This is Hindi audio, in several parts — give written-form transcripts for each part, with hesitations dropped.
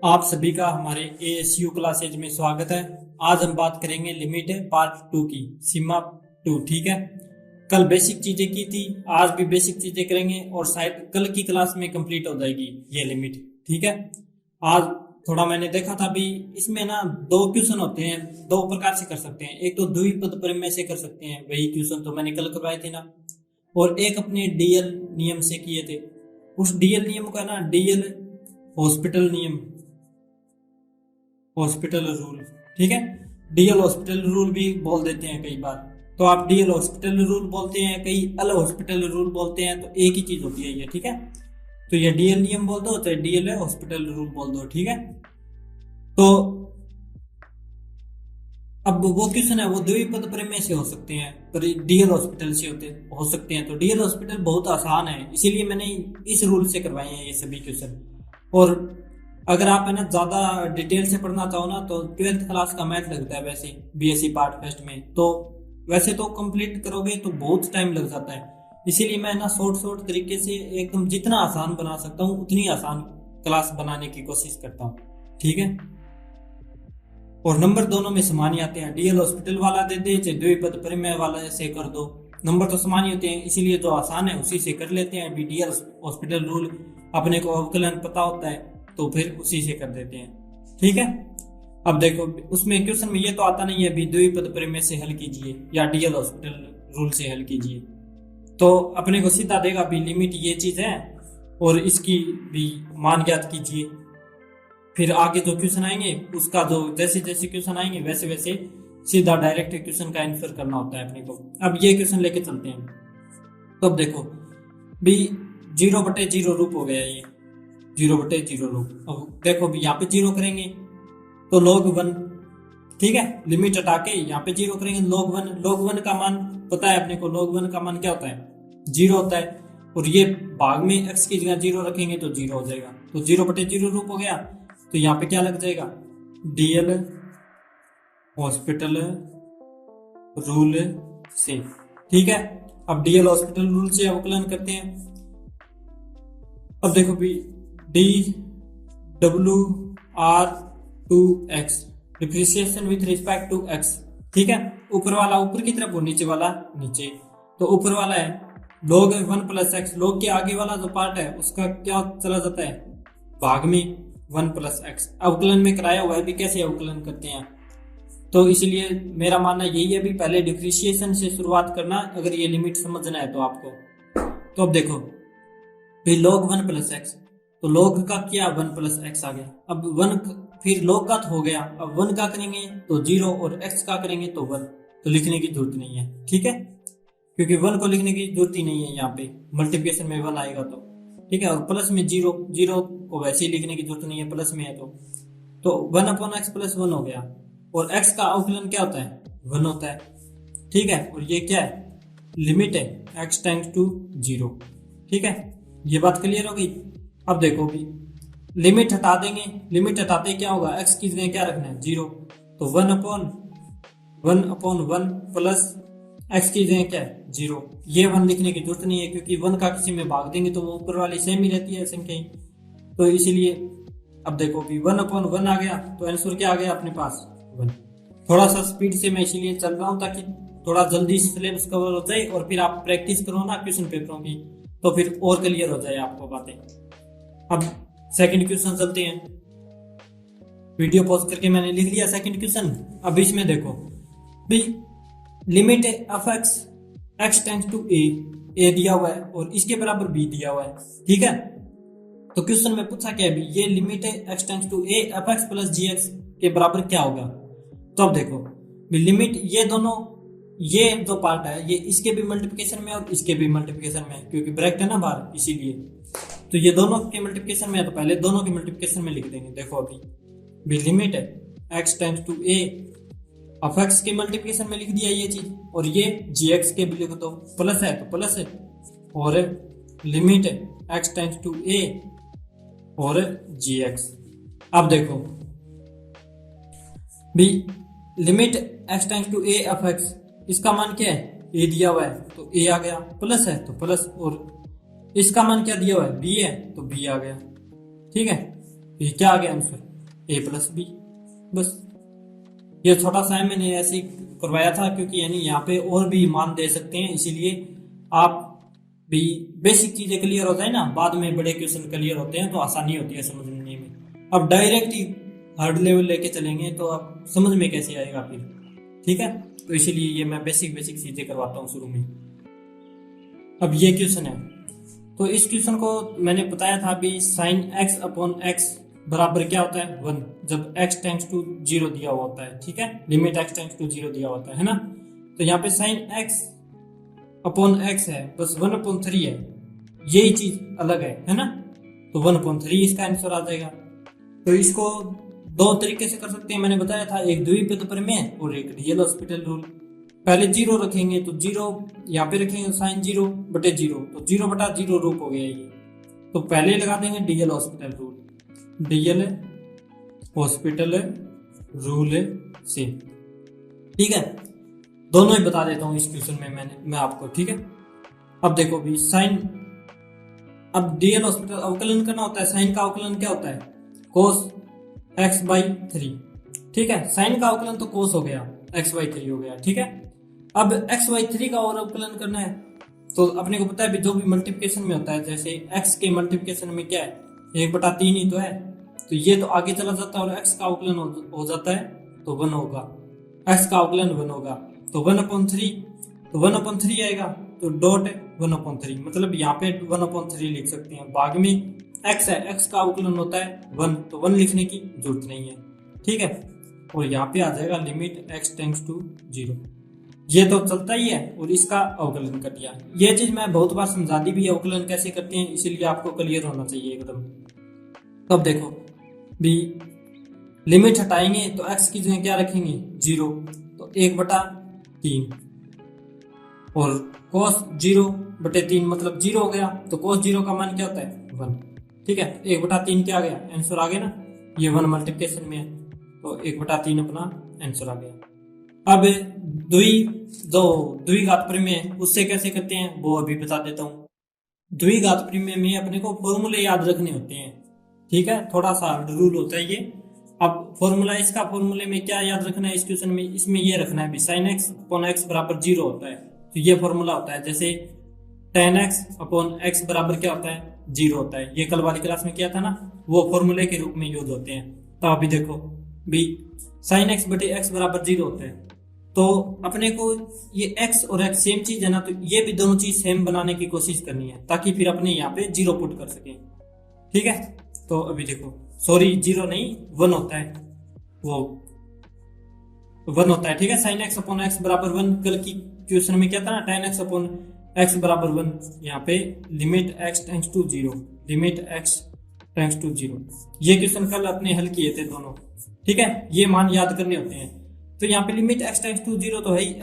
आप सभी का हमारे एएसयू क्लासेज में स्वागत है। आज हम बात करेंगे लिमिट पार्ट 2 की सीमा 2। ठीक है, कल बेसिक चीजें की थी, आज भी बेसिक चीजें करेंगे और शायद कल की क्लास में कंप्लीट हो जाएगी ये लिमिट। ठीक है, आज थोड़ा मैंने देखा था भी, इसमें ना दो क्वेश्चन होते हैं, दो प्रकार से कर सकते हैं। एक तो द्विपद प्रमेय से कर सकते हैं, वही क्वेश्चन तो मैंने कल करवाए थे ना, और एक अपने डीएल नियम से किए थे। उस डीएल नियम का ना डीएल हॉस्पिटल नियम, हॉस्पिटल रूल। ठीक है, डीएल हॉस्पिटल रूल भी बोल देते हैं कई बार। तो आप डीएल हॉस्पिटल रूल बोलते हैं, कई अल हॉस्पिटल रूल बोलते हैं, तो एक ही चीज होती है ये। ठीक है, तो ये डीएल नियम बोल दो चाहे डीएल हॉस्पिटल रूल बोल दो। ठीक है, तो अब वो क्वेश्चन है वो द्विपद प्रमेय से हो सकते हैं, पर डीएल हॉस्पिटल से हो सकते हैं। तो डीएल हॉस्पिटल बहुत आसान है, इसीलिए मैंने इस रूल से करवाए हैं ये सभी क्वेश्चन। और अगर आप है ना ज्यादा डिटेल से पढ़ना चाहो ना, तो 12th क्लास का मैथ लगता है वैसे बीएससी पार्ट फर्स्ट में। तो वैसे तो कंप्लीट करोगे तो बहुत टाइम लग जाता है, इसीलिए मैं ना शॉर्ट तरीके से एकदम जितना आसान बना सकता हूँ उतनी आसान क्लास बनाने की कोशिश करता हूँ। ठीक है, और नंबर दोनों में समान ही आते हैं। डीएल हॉस्पिटल वाला दे दे चाहे द्विपद प्रमेय वाला से कर दो, नंबर तो समान ही होते हैं, इसीलिए जो आसान है उसी से कर लेते हैं। डीएल हॉस्पिटल रूल अपने को अवकलन पता होता है तो फिर उसी से कर देते हैं। ठीक है, अब देखो उसमें क्वेश्चन में ये तो आता नहीं है भी द्विपद प्रमेय से हल कीजिए या डीएल हॉस्पिटल रूल से हल कीजिए, तो अपने को सीधा देगा भी लिमिट ये चीज है और इसकी भी मान ज्ञात कीजिए। फिर आगे जो क्वेश्चन आएंगे उसका जो जैसे जैसे क्वेश्चन आएंगे वैसे वैसे सीधा डायरेक्ट क्वेश्चन का आंसर करना होता है अपने को। अब ये क्वेश्चन लेके चलते हैं, तो अब देखो भी 0/0 रूप हो गया ये 0/0 रूप। अब देखो भी यहाँ पे 0 करेंगे तो log 1। ठीक है, लिमिट हटा के यहाँ पे 0 करेंगे log 1। log 1 का मान पता है अपने को, log 1 का मान क्या होता है 0 होता है, और ये भाग में x की जगह 0 रखेंगे तो 0 हो जाएगा, तो 0/0 रूप हो गया। तो यहाँ पे क्या लग जाएगा डीएल हॉस्पिटल रूल से। ठीक है, अब डीएल हॉस्पिटल रूल से अवकलन करते हैं। अब देखो भी D W R to X, depreciation with respect to X. ठीक है, ऊपर वाला ऊपर की तरफ और नीचे वाला नीचे। तो ऊपर वाला है log 1 प्लस एक्स, log के आगे वाला जो पार्ट है उसका क्या चला जाता है भाग में 1 प्लस एक्स। अवकलन में कराया हुआ है भी कैसे अवकलन करते हैं, तो इसलिए मेरा मानना यही है भी पहले डिप्रिसिएशन से शुरुआत करना अगर ये लिमिट समझना है तो आपको। तो अब देखो फिर log 1 प्लस एक्स, तो log का क्या 1 प्लस एक्स आ गया। अब 1 फिर log का तो हो गया, अब 1 का करेंगे तो 0 और x का करेंगे तो 1, तो लिखने की जरूरत नहीं है। ठीक है, क्योंकि 1 को लिखने की जरूरत ही नहीं है, यहाँ पे मल्टीप्लिकेशन में 1 आएगा तो। ठीक है, और प्लस में 0 को वैसे ही लिखने की जरूरत नहीं है, प्लस में है तो 1/x प्लस 1 हो गया। और x का अवकलन क्या होता है 1 होता है। ठीक है, और ये क्या है लिमिट है x टेंड्स टू 0। ठीक है, ये बात क्लियर होगी। अब देखो भी लिमिट हटा देंगे, लिमिट हटाते क्या होगा x की जगह क्या रखना है 0, तो 1/1 प्लस x की जगह क्या है 0। ये 1 लिखने की जरूरत नहीं है क्योंकि 1 का किसी में भाग देंगे तो वो ऊपर वाली सेम ही रहती है संख्या, तो इसीलिए अब देखो भी 1/1 आ गया, तो आंसर क्या आ गया अपने पास 1। थोड़ा सा स्पीड से मैं इसीलिए चल रहा हूँ ताकि थोड़ा जल्दी सिलेबस कवर हो जाए, और फिर आप प्रैक्टिस करो ना क्वेश्चन पेपरों की तो फिर और क्लियर हो जाए आपको बातें। अब सेकंड क्वेश्चन चलते हैं, वीडियो पॉज करके मैंने लिख लिया सेकंड क्वेश्चन। अब इसमें देखो भी limit f x tends to a दिया हुआ है और इसके बराबर बी दिया हुआ है। ठीक है, तो क्वेश्चन में पूछा क्या है भी ये limit x tends to A F X plus G X के बराबर क्या होगा। तो अब देखो लिमिट ये दोनों, ये जो पार्ट है ये इसके भी मल्टीप्लिकेशन में और इसके भी मल्टीप्लिकेशन में, क्योंकि ब्रैकेट है ना बाहर इसीलिए, तो ये दोनों के मल्टीप्लिकेशन में है तो पहले दोनों के मल्टीप्लिकेशन में लिख देंगे। देखो अभी भी लिमिट है X tends to A of X के मल्टीप्लिकेशन में लिख दिया ये चीज, और ये जी एक्स के भी लिख दो, प्लस है तो प्लस है, और लिमिट है एक्स टेंड्स टू ए और जी एक्स। अब देखो भी limit x tends to A of X, इसका मान क्या है ए दिया हुआ है तो ए आ गया, प्लस है तो प्लस, और इसका मान क्या दिया हुआ है बी है तो बी आ गया। ठीक है, ये क्या आ गया आंसर ए प्लस बी। बस ये छोटा सा है, मैंने ऐसे ही करवाया था क्योंकि यानी यहाँ पे और भी मान दे सकते हैं, इसीलिए आप भी बेसिक चीजें क्लियर हो जाए ना, बाद में बड़े क्वेश्चन क्लियर होते हैं तो आसानी होती है समझने में। अब डायरेक्ट ही हार्ड लेवल लेके चलेंगे तो आप समझ में कैसे आएगा फिर, ठीक है। तो इसीलिए ये मैं बेसिक बेसिक चीजें करवाता हूँ शुरू में। अब ये क्वेश्चन है, तो इस क्वेश्चन को मैंने बताया था अभी, साइन एक्स अपॉन एक्स बराबर क्या होता है 1, जब x टेंड्स टू 0 दिया हुआ होता है, ठीक है, लिमिट x टेंड्स टू 0 दिया होता है ना। तो यहाँ पे साइन x अपॉन x है, बस 1/3 है, यही चीज अलग है ना। तो 1/3 इसका आंसर आ जाएगा। तो इसको दो तरीके से कर सकते हैं, मैंने बताया था, एक द्विपद प्रमेय और एक रियल हॉस्पिटल रूल। पहले 0 रखेंगे तो 0 यहाँ पे रखेंगे साइन 0/0, तो 0/0 रूप हो गया ये। तो पहले लगा देंगे DL hospital rule, DL hospital rule से, ठीक है। दोनों ही बता देता हूं इस क्वेश्चन में मैं आपको, ठीक है। अब देखो भी साइन, अब डीएल हॉस्पिटल अवकलन करना होता है, साइन का अवकलन क्या होता है कोस x/3, ठीक है। साइन का अवकलन तो कोस हो गया, x/3 हो गया, ठीक है। अब x/3 का और अवकलन करना है तो अपने को पता है भी जो भी मल्टीप्लिकेशन में होता है, जैसे x के मल्टीप्लिकेशन में क्या है 1/3 ही तो है, तो ये तो आगे चला जाता है और x का अवकलन हो जाता है तो 1 होगा, x का अवकलन 1 होगा, तो 1/3, तो 1/3 आएगा, तो डॉट 1/3, मतलब यहाँ पे 1/3 लिख सकते हैं। भाग में x है, x का अवकलन होता है 1, तो 1 लिखने की जरूरत नहीं है, ठीक है। और यहाँ पे आ जाएगा लिमिट x टेंड्स टू 0, ये तो चलता ही है, और इसका अवकलन कर दिया। ये चीज मैं बहुत बार समझा दी भी, अवकलन कैसे करते हैं, इसीलिए आपको क्लियर होना चाहिए एकदम। तब देखो भी लिमिट हटाएंगे तो x की जगह क्या रखेंगे 0, तो 1/3, और cos 0/3 मतलब 0 हो गया, तो cos 0 का मान क्या होता है 1, ठीक है। 1/3 क्या आ गया, आंसर आ गया ना, ये 1 मल्टीप्लिकेशन में है, तो 1/3 अपना आंसर आ गया। अब द्विघात प्रमेय उससे कैसे करते हैं वो अभी बता देता हूँ। द्विघात प्रमेय में अपने को फॉर्मूले याद रखने होते हैं, ठीक है, थोड़ा सा रूल होता है ये। अब फॉर्मूला, इसका फॉर्मूले में क्या याद रखना है इस क्वेश्चन में, इसमें ये रखना है साइन एक्स अपॉन एक्स बराबर 0 होता है, तो ये फॉर्मूला होता है। जैसे tan x अपॉन एक्स बराबर क्या होता है 0 होता है, ये कल वाली क्लास में किया था ना, वो फॉर्मूले के रूप में यूज होते हैं। तो अभी देखो भी साइन x/x बराबर 0 होता है, तो अपने को ये x और x सेम चीज है ना, तो ये भी दोनों चीज सेम बनाने की कोशिश करनी है ताकि फिर अपने यहाँ पे 0 पुट कर सके, ठीक है। तो अभी देखो, सॉरी 0 नहीं 1 होता है, वो 1 होता है, ठीक है। साइन x अपॉन एक्स बराबर 1, कल की क्वेश्चन में क्या था ना, tan x अपॉन एक्स बराबर 1, यहाँ पे limit x tends to 0, limit x tends to 0, ये क्वेश्चन कल अपने हल किए थे दोनों, ठीक है। ये मान याद करने होते हैं। तो यहाँ पे लिमिट x टेंड्स टू 0 तो है ही,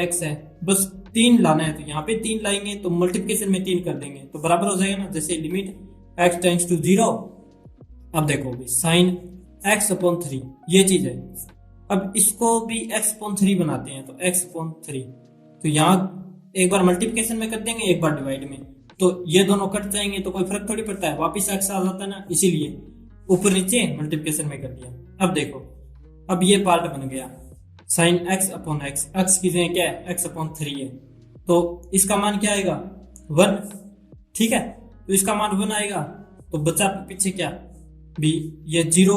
x है, बस 3 लाना है, तो यहाँ पे 3 लाएंगे तो मल्टीप्लिकेशन में 3 कर देंगे तो बराबर हो जाएगा ना, जैसे लिमिट x टेंड्स टू 0। अब देखो भी साइन x अपॉन 3 ये चीज है, अब इसको भी x अपॉन 3 बनाते हैं, तो x अपॉन 3, तो यहाँ एक बार मल्टीप्लिकेशन में कर देंगे, एक बार डिवाइड में, तो ये दोनों कट जाएंगे तो कोई फर्क थोड़ी पड़ता है, वापिस x आ जाता है ना, इसीलिए ऊपर नीचे मल्टीप्लिकेशन में कर दिया। अब देखो, अब ये पार्ट बन गया sine x upon X, x की जगह क्या है x अपॉन 3 है, तो इसका मान क्या आएगा 1, ठीक है। तो इसका मान 1 आएगा, तो बचा पीछे क्या भी ये 0,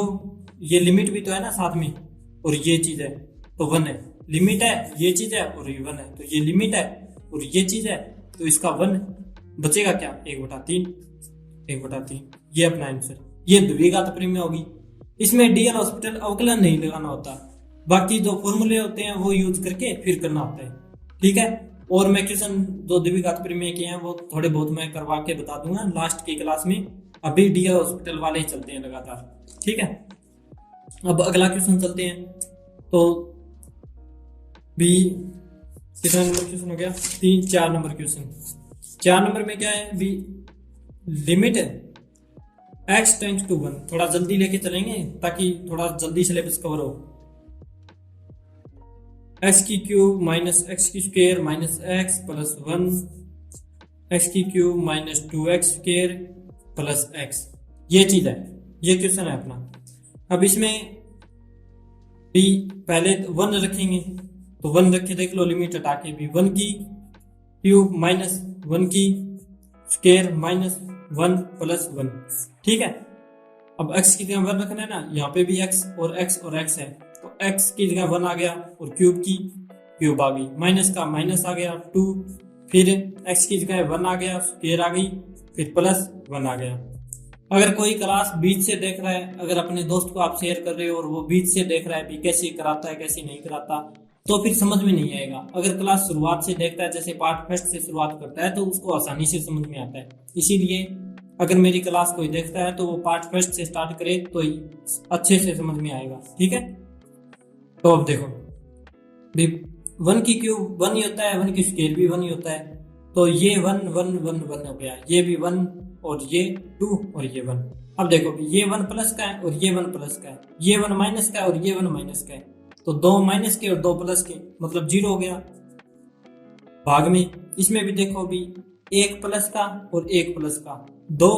ये लिमिट भी तो है ना साथ में, और ये चीज है तो 1 है, लिमिट है ये चीज है और ये 1 है, तो ये लिमिट है और ये चीज है, तो इसका 1 बचेगा क्या 1/3, 1/3, ये अपना आंसर। ये द्विघात प्रमेय होगी, इसमें डीएल हॉस्पिटल अवकलन नहीं लगाना होता, बाकी जो फॉर्मूले होते हैं वो यूज करके फिर करना होता है, ठीक है। और मैं क्वेश्चन जो द्विघात प्रमेय के हैं वो थोड़े बहुत मैं करवा के बता दूंगा लास्ट की क्लास में, अभी डीएल हॉस्पिटल वाले ही चलते हैं लगातार, ठीक है। अब अगला क्वेश्चन चलते हैं, तो भी कितना नंबर क्वेश्चन हो गया 4 नंबर क्वेश्चन। 4 नंबर में क्या है भी लिमिट x टेंड्स टू 1, थोड़ा जल्दी लेके चलेंगे ताकि थोड़ा जल्दी सिलेबस कवर हो। x की क्यूब माइनस x की square minus x plus 1, x की cube minus 2x square plus x, ये चीज है, ये क्वेश्चन है अपना। अब इसमें भी पहले 1 रखेंगे, तो 1 रख के देख लो, लिमिट हटा के भी 1 की क्यूब माइनस 1 की स्क्वायर माइनस 1 प्लस 1। ठीक है, अब x की जगह 1 रखना है ना, यहाँ पे भी x और x है, तो x की जगह 1 आ गया और क्यूब की क्यूब आ गई, माइनस का माइनस आ गया 2, फिर x की जगह 1 आ गया, स्क्वायर आ गई, फिर प्लस 1 आ गया। अगर कोई क्लास बीच से देख रहा है, अगर अपने दोस्त को आप शेयर कर रहे हो और वो बीच से देख रहा है भी कैसे कराता है कैसे नहीं कराता, तो फिर समझ में नहीं आएगा। अगर क्लास शुरुआत से देखता है, जैसे पार्ट फर्स्ट से शुरुआत करता है, तो उसको आसानी से समझ में आता है। इसीलिए अगर मेरी क्लास कोई देखता है तो वो पार्ट फर्स्ट से स्टार्ट करे तो ही अच्छे से समझ में आएगा। ठीक है, तो अब देखो भी 1 की क्यूब 1 ही होता है, 1 की स्क्वायर भी 1 ही होता है, तो ये 1 1 1 1 हो गया, ये भी 1 और ये 2 और ये 1। अब देखो ये 1 प्लस का है और ये 1 प्लस का है, ये 1 माइनस का है और ये 1 माइनस का है, तो 2 माइनस के और 2 प्लस के मतलब 0 हो गया भाग में। इसमें भी देखो भी 1 प्लस का और 1 प्लस का 2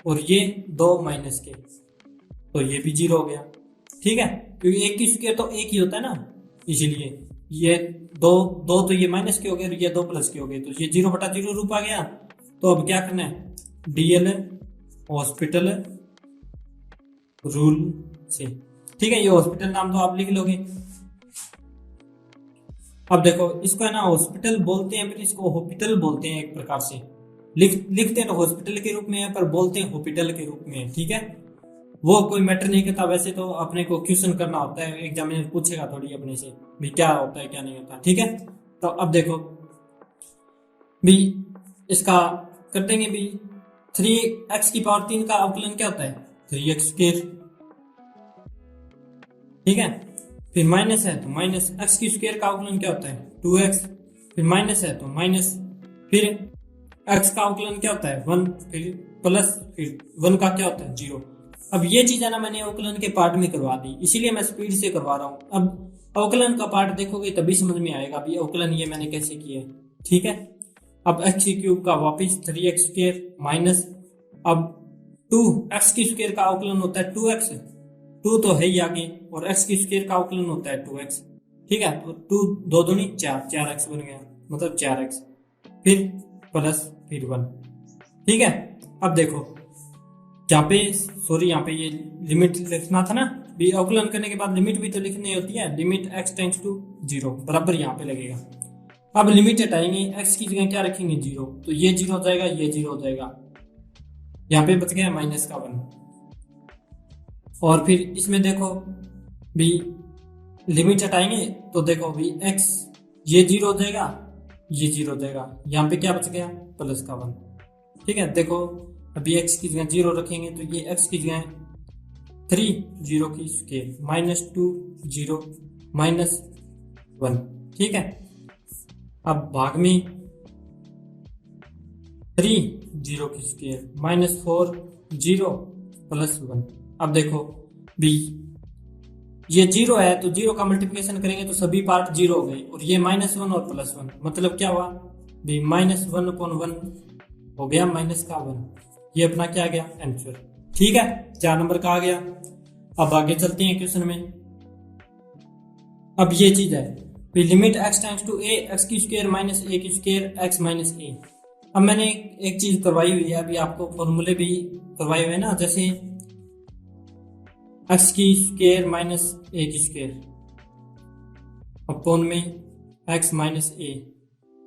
और ये 2 माइनस के, तो ये भी 0 हो गया। ठीक है, क्योंकि 1 की स्क्वायर तो 1 ही होता है ना, इसीलिए ये 2 तो ये माइनस के हो गए और ये 2 प्लस के हो गए, तो ये 0/0 रूप आ गया। तो अब क्या करना है, डीएल हॉस्पिटल रूल से। ठीक है, ये हॉस्पिटल नाम तो आप लिख लोगे। अब देखो इसको है ना हॉस्पिटल बोलते हैं, फिर इसको हॉस्पिटल बोलते हैं, एक प्रकार से लिखते हैं तो हॉस्पिटल के रूप में है, पर बोलते हैं हॉस्पिटल के रूप में। ठीक है, वो कोई मैटर नहीं करता, वैसे तो अपने को क्वेश्चन करना होता है, एग्जामिनर पूछेगा थोड़ी अपने से भी क्या होता है क्या नहीं होता। ठीक है, तो अब देखो भी इसका कर देंगे भी 3x की पावर 3 का अवकलन क्या होता है, 3x स्क्वायर। ठीक है, फिर माइनस है तो माइनस x की स्क्वायर का अवकलन क्या होता है 2x, फिर माइनस है तो माइनस, फिर x का अवकलन क्या होता है 1, फिर प्लस, फिर 1 का क्या होता है 0। अब ये चीज है ना मैंने अवकलन के पार्ट में करवा दी, इसीलिए मैं स्पीड से करवा रहा हूँ। अब अवकलन का पार्ट देखोगे तभी समझ में आएगा भी अवकलन ये मैंने कैसे किया है। ठीक है, अब x की क्यूब का वापिस 3x स्क्वायर माइनस, अब 2x की स्क्वायर का अवकलन होता है 2x, 2 तो है ही आगे, और x की स्क्वायर का अवकलन होता है 2x। ठीक है, तो 2 2 दूनी 4, 4x बन गया, मतलब 4x, फिर प्लस फिर 1। ठीक है, अब देखो यहाँ पे सॉरी यहाँ पे ये लिमिट लिखना था ना, भी अवकलन करने के बाद लिमिट भी तो लिखनी होती है, लिमिट x टेंड्स टू 0 बराबर यहाँ पे लगेगा। अब लिमिट हटाएंगे, x की जगह क्या रखेंगे 0, तो ये 0 हो जाएगा, ये 0 हो जाएगा, यहाँ पे बच गया माइनस का 1। और फिर इसमें देखो भी लिमिट हटाएंगे तो देखो भी x ये 0 हो जाएगा, ये 0 हो जाएगा, यहाँ पे क्या बच गया प्लस का 1। ठीक है, देखो अभी x की जगह 0 रखेंगे तो ये x की जगह 3 0 की स्क्वायर माइनस 2 0 माइनस 1। ठीक है, अब भाग में 3 0 की स्क्वायर माइनस 4 0 प्लस 1। अब देखो भी ये 0 है तो 0 का मल्टीप्लिकेशन करेंगे तो सभी पार्ट 0 हो गए, और ये माइनस 1 और प्लस 1, मतलब क्या हुआ भी माइनस 1/1 हो गया माइनस का 1। ये अपना क्या आ गया आंसर। ठीक है, 4 नंबर का आ गया। अब आगे चलते हैं क्वेश्चन में। अब ये चीज है limit x tends to a x की स्क्वायर माइनस a की स्क्वायर x माइनस a। अब मैंने एक चीज करवाई हुई है, अभी आपको फॉर्मूले भी करवाए हुए हैं ना, जैसे x की स्क्वायर माइनस a की स्क्वायर अपॉन में x माइनस a।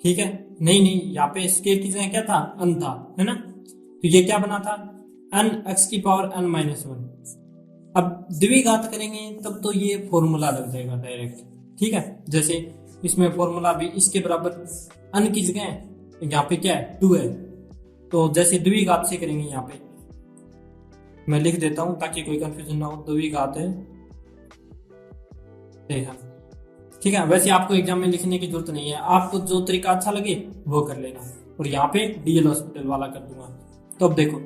ठीक है, नहीं यहाँ पे स्क्वायर की जगह क्या था n था, है ना, तो ये क्या बना था n x की पावर n माइनस 1। अब द्विघात करेंगे तब तो ये फॉर्मूला लग जाएगा डायरेक्ट। ठीक है, जैसे इसमें फॉर्मूला भी इसके बराबर n की जगह यहाँ पे क्या है 2 है, तो जैसे द्विघात से करेंगे यहाँ पे मैं लिख देता हूं ताकि कोई कंफ्यूजन ना हो, द्विघात है देखा। ठीक है, वैसे आपको एग्जाम में लिखने की जरूरत नहीं है, आपको जो तरीका अच्छा लगे वो कर लेना, और यहाँ पे डीएल हॉस्पिटल वाला कर दूंगा। तो अब देखो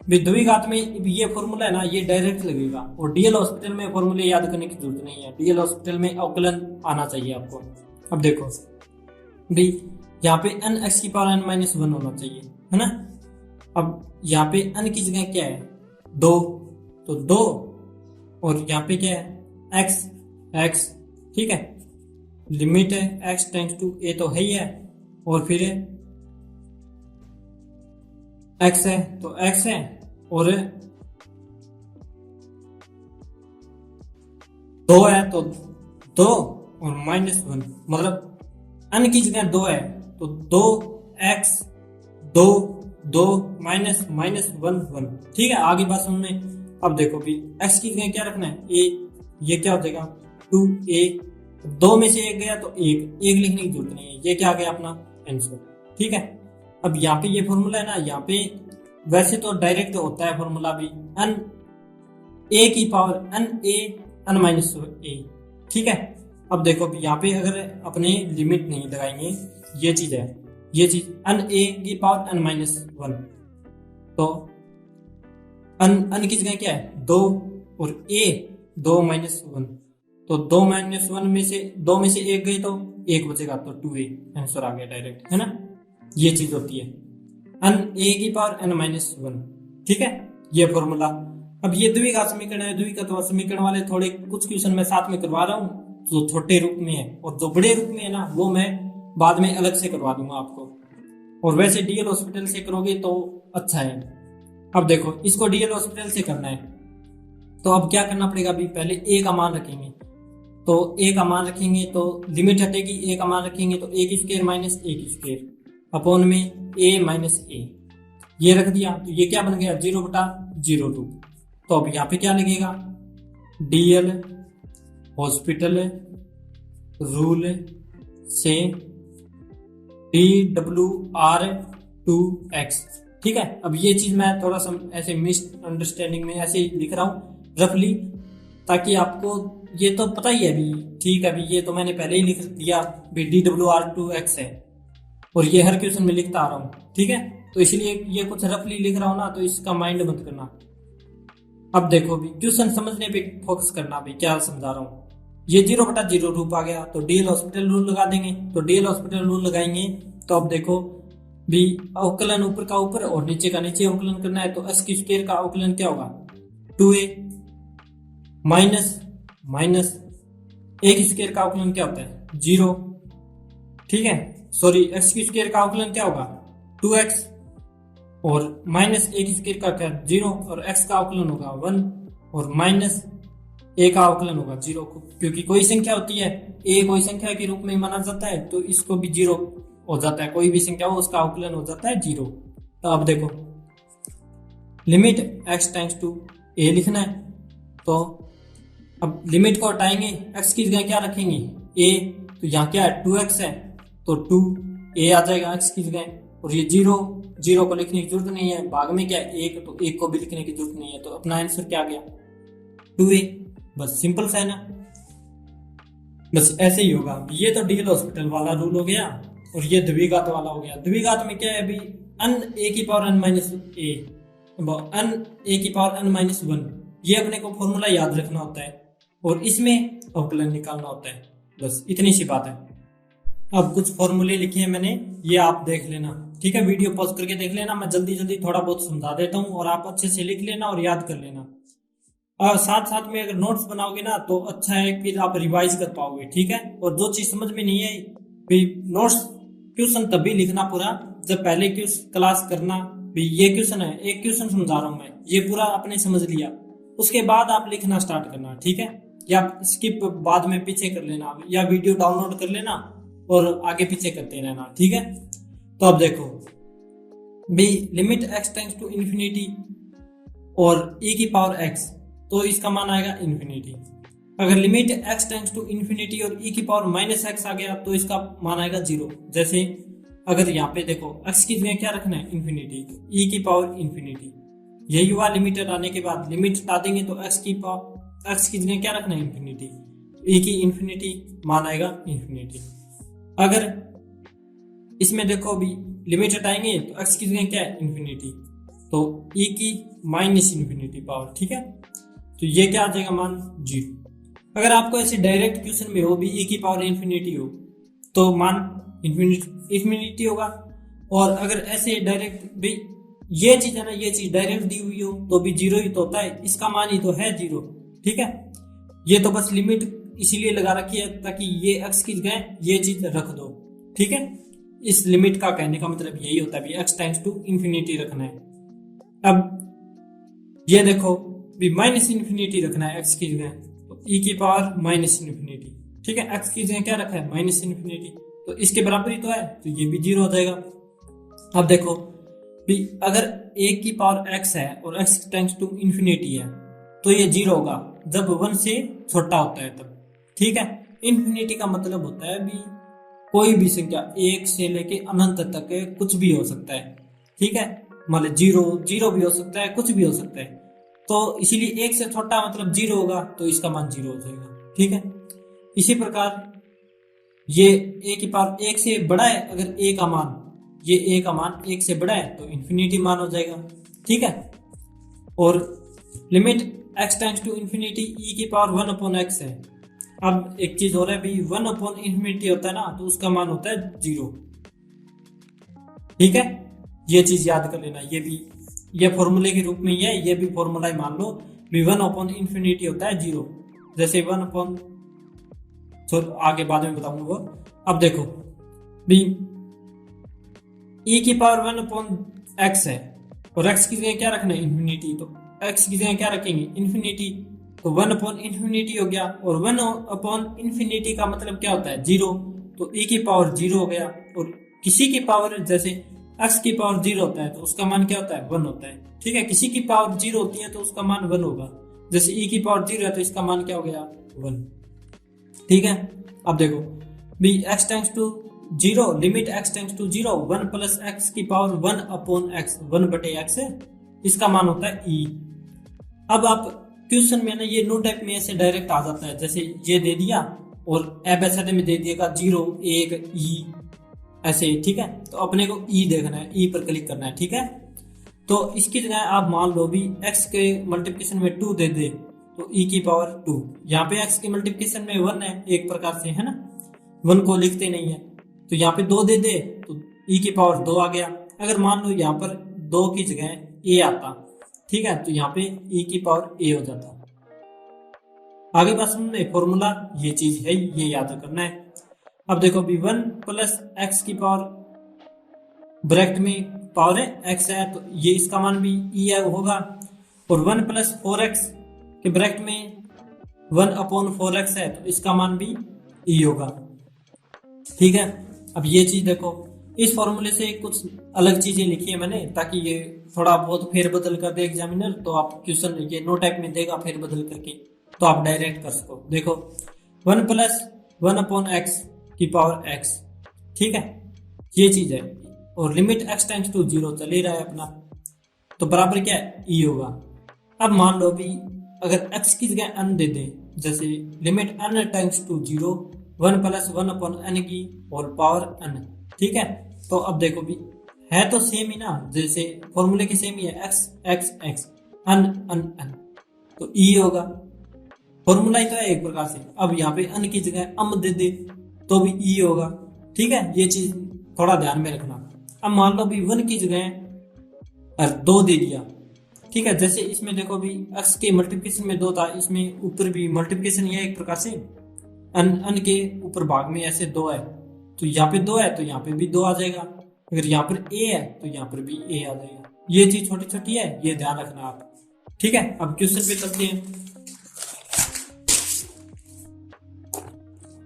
द्विघात में ये फॉर्मूला है ना ये डायरेक्ट लगेगा, और डीएल हॉस्पिटल में फॉर्मूले याद करने की जरूरत नहीं है, डीएल हॉस्पिटल में अवकलन आना चाहिए आपको। अब देखो भी यहाँ पे n x की पावर n माइनस 1 होना चाहिए, है ना। अब यहाँ पे n की जगह क्या है 2, तो 2 और यहाँ पे क्या है एक्स एक्स, ठीक है, लिमिट है एक्स टेंड्स टू ए तो है ही है, और फिर एक्स है तो एक्स है, और 2 है तो 2 और -1, मतलब n की जगह 2 है तो 2x 2 2 माइनस माइनस 1 1, ठीक है। आगे बात समझ में। अब देखो भी x की जगह क्या रखना है a, ये क्या हो जाएगा 2a, 2 में से 1 गया तो 1 लिखने की जरूरत नहीं है, ये क्या आ गया अपना आंसर, ठीक है। अब यहाँ पे ये फॉर्मूला है ना, यहाँ पे वैसे तो डायरेक्ट होता है फॉर्मूला भी n a की power n a n minus a, ठीक है। अब देखो भी यहाँ पे अगर अपने लिमिट नहीं लगाएंगे, ये चीज है, ये चीज n a की पावर n माइनस 1, तो n की जगह क्या है 2 और a 2 माइनस 1, तो 2 माइनस 1 में से 2 में से 1 गई तो 1 बचेगा, तो 2a आंसर आ गया डायरेक्ट, है ना। ये चीज होती है n a की पावर n माइनस 1, ठीक है, ये फॉर्मूला। अब ये द्विघात समीकरण है, द्विघात समीकरण वाले थोड़े कुछ क्वेश्चन मैं साथ में करवा रहा हूँ जो छोटे रूप में है, और जो बड़े रूप में है ना वो मैं बाद में अलग से करवा दूंगा आपको, और वैसे डीएल हॉस्पिटल से करोगे तो अच्छा है। अब देखो इसको डीएल हॉस्पिटल से करना है तो अब क्या करना पड़ेगा, अभी पहले ए का मान रखेंगे, तो ए का मान रखेंगे तो लिमिट हटेगी, ए का मान रखेंगे तो ए की स्क्वायर माइनस ए की स्क्वायर अपॉन में ए माइनस ए, ये रख दिया तो ये क्या बन गया 0/02। तो अब यहाँ पे क्या लगेगा डीएल हॉस्पिटल रूल से DWR2X, ठीक है। अब ये चीज मैं थोड़ा सा ऐसे मिस अंडरस्टैंडिंग में ऐसे लिख रहा हूँ रफली, ताकि आपको ये तो पता ही है अभी, ठीक है। अभी ये तो मैंने पहले ही लिख दिया भी DWR2X है, और ये हर क्वेश्चन में लिखता आ रहा हूँ, ठीक है। तो इसलिए ये कुछ रफली लिख रहा हूँ ना, तो इसका माइंड मत करना। अब देखो भी क्वेश्चन समझने पे फोकस करना भी, क्या समझा रहा हूँ। ये 0/0 रूप आ गया तो डीएल हॉस्पिटल रूल लगा देंगे, तो डीएल हॉस्पिटल रूल लगाएंगे तो अब देखो भी अवकलन ऊपर का ऊपर और नीचे का नीचे अवकलन करना है, तो s की स्क्वायर का अवकलन क्या होगा 2a माइनस माइनस a की स्क्वायर का अवकलन क्या होता है 0, ठीक है। सॉरी x की स्क्वायर का अवकलन क्या होगा 2x, और माइनस a की स्क्वायर का क्या 0, और x का अवकलन होगा 1, और माइनस a का अवकलन होगा 0, क्योंकि कोई संख्या होती है a कोई संख्या के रूप में माना जाता है तो इसको भी 0 हो जाता है, कोई भी संख्या हो उसका अवकलन हो जाता है 0। तो अब देखो limit x tends to a लिखना है, तो अब लिमिट को हटाएंगे, x की जगह क्या रखेंगे a, तो यहाँ क्या है 2x है तो 2a आ जाएगा x की जगह, और ये 0 को लिखने की जरूरत नहीं है, भाग में क्या है 1 तो 1 को भी लिखने की जरूरत नहीं है, तो अपना आंसर क्या आ गया 2a। बस सिंपल सा है ना, बस ऐसे ही होगा। ये तो डीएल हॉस्पिटल वाला रूल हो गया, और ये द्विघात वाला हो गया। द्विघात में क्या है अभी n a की power n minus a, n a की पावर n माइनस 1, ये अपने को फॉर्मूला याद रखना होता है और इसमें अवकलन निकालना होता है, बस इतनी सी बात है। अब कुछ फॉर्मूले लिखे हैं मैंने, ये आप देख लेना, ठीक है। वीडियो पॉज करके देख लेना, मैं जल्दी जल्दी थोड़ा बहुत समझा देता हूँ और आप अच्छे से लिख लेना और याद कर लेना। और साथ साथ में अगर नोट्स बनाओगे ना तो अच्छा है, फिर आप रिवाइज कर पाओगे, ठीक है। और जो चीज समझ में नहीं आई भी नोट्स क्वेश्चन तभी लिखना पूरा जब पहले क्लास करना भी, ये क्वेश्चन है, एक क्वेश्चन समझा रहा हूं मैं, ये पूरा आपने समझ लिया, उसके बाद आप लिखना स्टार्ट करना, ठीक है। या स्किप बाद में पीछे कर लेना, या वीडियो डाउनलोड कर लेना और आगे पीछे करते रहना, ठीक है। तो अब देखो भी limit x tends to infinity और e की पावर x, तो इसका मान आएगा इंफिनिटी। अगर limit x tends to infinity और e की पावर माइनस x आ गया तो इसका मान आएगा 0। जैसे अगर यहाँ पे देखो x की जगह क्या रखना है इंफिनिटी, तो e की पावर इंफिनिटी, यही हुआ लिमिट आने के बाद। लिमिट हटा देंगे तो x की जगह क्या रखना है इंफिनिटी, e की इंफिनिटी मान आएगा इंफिनिटी। अगर इसमें देखो अभी लिमिट हटाएंगे तो x की जगह क्या है इंफिनिटी, तो e की माइनस इंफिनिटी पावर, ठीक है। तो ये क्या आ जाएगा मान 0। अगर आपको ऐसे डायरेक्ट क्वेश्चन में हो भी e की पावर इंफिनिटी हो तो मान इंफिनिटी होगा, और अगर ऐसे डायरेक्ट भी ये चीज है ना, ये चीज डायरेक्ट दी हुई हो तो भी 0 ही तो होता है, इसका मान ही तो है 0। ठीक है। ये तो बस लिमिट इसीलिए लगा रखी है ताकि ये एक्स की जगह ये चीज रख दो, ठीक है। इस लिमिट का कहने का मतलब यही होता है, एक्स टेंड्स टू इन्फिनिटी रखना है। अब ये देखो भी माइनस इन्फिनिटी रखना है एक्स की जगह, तो ई की पावर माइनस इन्फिनिटी, ठीक है। एक्स की जगह क्या रखा है, माइनस इन्फिनिटी, तो इसके बराबर ही तो है, तो ये भी जीरो हो जाएगा। अब देखो भी अगर ए की पावर एक्स है और एक्स टेंड्स टू इन्फिनिटी है तो ये जीरो होगा जब वन से छोटा होता है तब, ठीक है। इन्फिनिटी का मतलब होता है भी कोई भी संख्या एक से लेके अनंत तक है, कुछ भी हो सकता है, ठीक है। मतलब जीरो जीरो भी हो सकता है, कुछ भी हो सकता है, तो इसीलिए एक से छोटा मतलब जीरो होगा, तो इसका मान जीरो हो जाएगा, ठीक है। इसी प्रकार ये ए की पावर एक से बड़ा है, अगर ए का मान ये ए का मान एक से बड़ा है तो इन्फिनिटी मान हो जाएगा, ठीक है। और limit x tends to infinity e की पावर वन अपॉन एक्स है। अब एक चीज हो रहा है भी वन अपॉन इन्फिनिटी होता है ना, तो उसका मान होता है जीरो, ठीक है। ये चीज याद कर लेना, ये भी ये फॉर्मूले के रूप में ही है, ये भी फॉर्मूला ही मान लो भी वन अपॉन इन्फिनिटी होता है जीरो, जैसे वन अपॉन, तो आगे बाद में बताऊंगा वो। अब देखो भी ई की पावर वन अपॉन एक्स है और एक्स की जगह क्या रखना है, इन्फिनिटी, तो एक्स की जगह क्या रखेंगे, इन्फिनिटी, तो वन अपॉन इन्फिनिटी हो गया। और वन अपॉन इन्फिनिटी का मतलब क्या होता है, जीरो, तो ई की पावर जीरो हो गया। और किसी की पावर जैसे एक्स की पावर जीरो होता है तो उसका मान क्या होता है, वन होता है, ठीक है। किसी की पावर जीरो होती है तो उसका मान वन होगा, जैसे ई की पावर जीरो है तो इसका मान क्या हो गया, वन, ठीक है। अब देखो भी x tends to zero, limit x tends to zero, one plus x की power one upon x, one बटे एक्स है, इसका मान होता है ई। अब आप क्वेश्चन में ना ये नो टाइप में ऐसे डायरेक्ट आ जाता है, जैसे ये दे दिया और एबीसीडी में दे दिएगा जीरो एक ई ऐसे, ठीक है। तो अपने को ई देखना है, ई पर क्लिक करना है, ठीक है। तो इसकी जगह आप मान लो भी एक्स के मल्टीप्लिकेशन में टू दे दे तो ई की पावर टू, यहाँ पे एक्स के मल्टीप्लिकेशन में वन है एक प्रकार से, है ना, वन को लिखते नहीं है, तो यहाँ पे दो दे दे तो ई की पावर दो आ गया। अगर मान लो यहाँ पर दो की जगह ए आता, ठीक है, तो यहाँ पे ई की पावर ए हो जाता। आगे बात समझे, फॉर्मूला ये चीज है, ये याद करना है। अब देखो भी वन प्लस एक्स की पावर ब्रैकेट में पावर है एक्स है, तो ये इसका मान भी ई होगा। और वन प्लस फोर एक्स के ब्रैकेट में वन अपॉन फोर एक्स है, तो इसका मान भी ई होगा, ठीक है। अब ये चीज देखो, इस फॉर्मूले से कुछ अलग चीजें लिखी है मैंने ताकि ये थोड़ा बहुत फेरबदल कर दे एग्जामिनर, तो आप क्वेश्चन ये नो टाइप में देगा फेरबदल करके, तो आप डायरेक्ट कर सको। देखो one plus one upon X की पावर एक्स, ठीक है, ये चीज है। और limit x tends to zero चल ही रहा है अपना, तो बराबर क्या है, ई होगा। अब मान लो भी अगर एक्स की जगह एन दे दे, जैसे limit N tends to zero, one plus one upon N की होल पावर एन, ठीक है। तो अब देखो भी है तो सेम ही ना, जैसे फॉर्मूले की सेम ही है, X X X N N N, तो ई होगा, फॉर्मूला ही तो है एक प्रकार से। अब यहाँ पे एन की जगह अम दे दे तो भी ई होगा, ठीक है, ये चीज थोड़ा ध्यान में रखना। अब मान लो भी वन की जगह दो दे दिया, ठीक है, जैसे इसमें देखो भी एक्स के मल्टीप्लिकेशन में दो था, इसमें ऊपर भी मल्टीप्लिकेशन ये एक प्रकार से अन के ऊपर भाग में ऐसे दो है, तो यहाँ पे दो है तो यहाँ पे भी दो आ जाएगा। अगर यहाँ पर ए है तो यहाँ पर भी ए आ जाएगा। ये चीज छोटी छोटी है, ये ध्यान रखना आप, ठीक है। अब क्वेश्चन पे चलते हैं।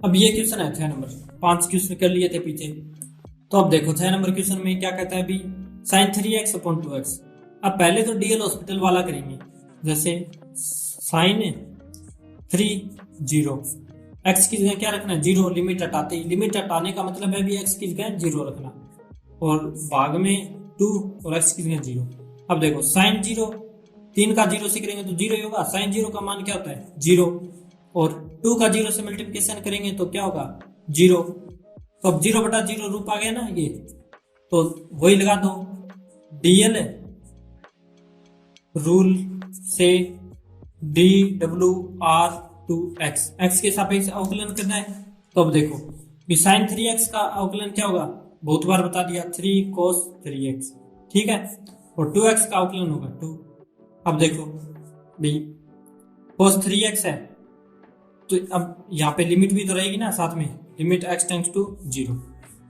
अब ये क्वेश्चन है 6 नंबर, 5 क्वेश्चन कर लिए थे पीछे। तो अब देखो 6 नंबर क्वेश्चन में क्या कहता है भी साइन 3x अपॉन 2x। अब पहले तो डीएल हॉस्पिटल वाला करेंगे, जैसे साइन 3 जीरो, एक्स की जगह क्या रखना है, जीरो, लिमिट हटाते ही, लिमिट हटाने का मतलब है भी एक्स की जगह जीरो रखना, और भाग में 2 और एक्स की जगह जीरो। अब देखो साइन जीरो, 3 का जीरो से करेंगे तो जीरो ही होगा, साइन जीरो का मान क्या होता है, जीरो, और 2 का जीरो से मल्टीप्लिकेशन करेंगे तो क्या होगा, जीरो। तो अब जीरो बटा जीरो रूप आ गया ना ये, तो वही लगा दो, डीएल रूल से D W R to X, X के सापेक्ष अवकलन करना है। तो अब देखो कि साइन 3x का अवकलन क्या होगा, बहुत बार बता दिया, 3 cos 3x, ठीक है, और 2x का अवकलन होगा 2। अब देखो भी cos 3x है, तो अब यहाँ पे लिमिट भी तो रहेगी ना साथ में, लिमिट x टेंड्स टू 0।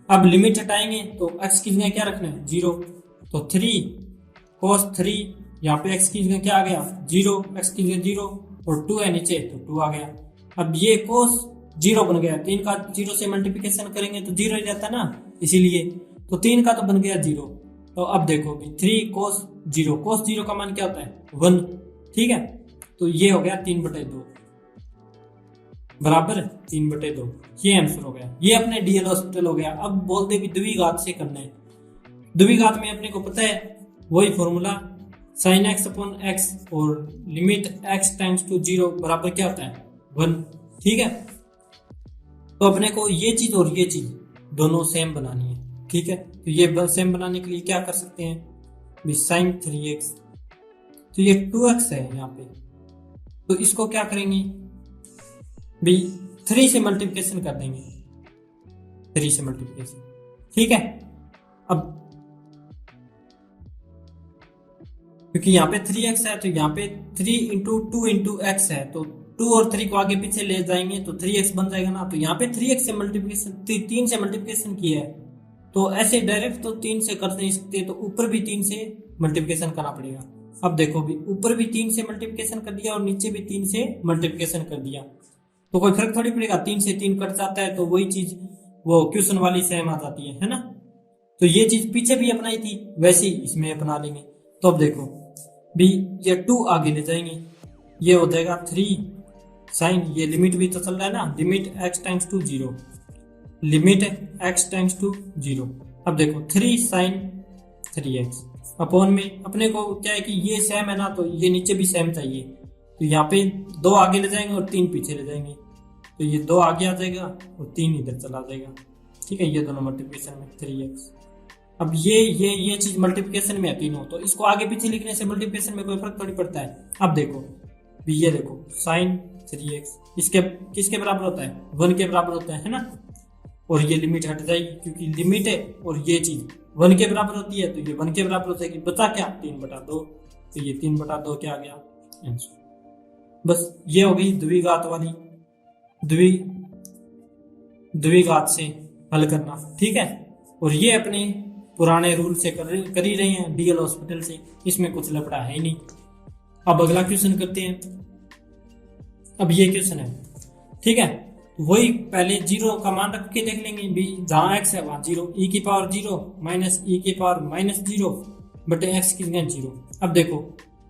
अब लिमिट हटाएंगे तो x की जगह क्या रखना है, 0, तो 3 cos 3, यहाँ पे x की जगह क्या आ गया, 0, x की जगह 0, और 2 है नीचे तो 2 आ गया। अब ये cos 0 बन गया, 3 का 0 से मल्टीप्लिकेशन करेंगे तो 0 ही रहता है ना, इसीलिए तो 3 का तो बन गया 0। तो अब देखो 3 cos 0, cos 0 का मान क्या होता है, 1, ठीक है, तो ये हो गया 3/2 बराबर 3/2, ये आंसर हो गया। ये अपने डीएल हॉस्पिटल हो गया। अब बोलते भी द्विघात से करना है, द्विघात में अपने को पता है वही formula sin x upon x और लिमिट x टेंड्स टू 0 बराबर क्या होता है, 1, ठीक है। तो अपने को ये चीज और ये चीज दोनों सेम बनानी है, ठीक है। तो ये सेम बनाने के लिए क्या कर सकते हैं भी, sin 3x, तो ये 2x है यहाँ पे, तो इसको क्या करेंगे भी 3 से मल्टीप्लिकेशन कर देंगे, 3 से मल्टीप्लिकेशन, ठीक है। अब क्योंकि यहाँ पे 3x है तो यहाँ पे 3 इंटू 2 इंटू एक्स है, तो 2 और 3 को आगे पीछे ले जाएंगे तो 3x बन जाएगा ना। तो यहाँ पे 3x से मल्टीप्लिकेशन, 3 से मल्टीप्लिकेशन किया है, तो ऐसे डायरेक्ट तो 3 से कर नहीं सकते, तो ऊपर भी 3 से मल्टीप्लिकेशन करना पड़ेगा। अब देखो भी ऊपर भी 3 से मल्टीप्लिकेशन कर दिया और नीचे भी 3 से मल्टीप्लिकेशन कर दिया, तो कोई फर्क थोड़ी पड़ेगा, 3 से 3 कट जाता है, तो वही चीज वो क्वेश्चन वाली सेम आ जाती है ना। तो ये चीज पीछे भी अपनाई थी वैसे ही इसमें अपना लेंगे। तो अब देखो भी ये 2 आगे ले जाएंगे, ये हो जाएगा 3 साइन, ये लिमिट भी तो चल रहा है ना, limit x tends to 0, limit x tends to 0। अब देखो 3 साइन 3x अपॉन में अपने को क्या है कि ये सेम है ना, तो ये नीचे भी सेम चाहिए, तो यहाँ पे 2 आगे ले जाएंगे और 3 पीछे ले जाएंगे, तो ये 2 आगे आ जाएगा और 3 इधर चला जाएगा, ठीक है। ये दोनों मल्टीप्लिकेशन में 3x। अब ये चीज मल्टीप्लिकेशन में है तीनों, तो इसको आगे पीछे लिखने से मल्टीप्लिकेशन में कोई फर्क थोड़ी पड़ता है। अब देखो भी ये देखो साइन 3x इसके किसके बराबर होता है, 1 के बराबर होता है ना, और ये लिमिट हट जाएगी क्योंकि लिमिट है और ये चीज 1 के बराबर होती है, तो ये 1 के बराबर हो जाएगी, बचा क्या 3/2, तो ये 3/2 क्या आ गया आंसर। बस ये हो गई द्विघात वाली, द्विघात से हल करना, ठीक है। और ये अपने पुराने रूल से कर ही रहे हैं डीएल हॉस्पिटल से, इसमें कुछ लफड़ा है ही नहीं। अब अगला क्वेश्चन करते हैं। अब ये क्वेश्चन है, ठीक है, वही पहले 0 का मान रख के देख लेंगे भी, जहां x है वहां 0, e की पावर 0 माइनस e की पावर माइनस 0 बटे x की जगह 0। अब देखो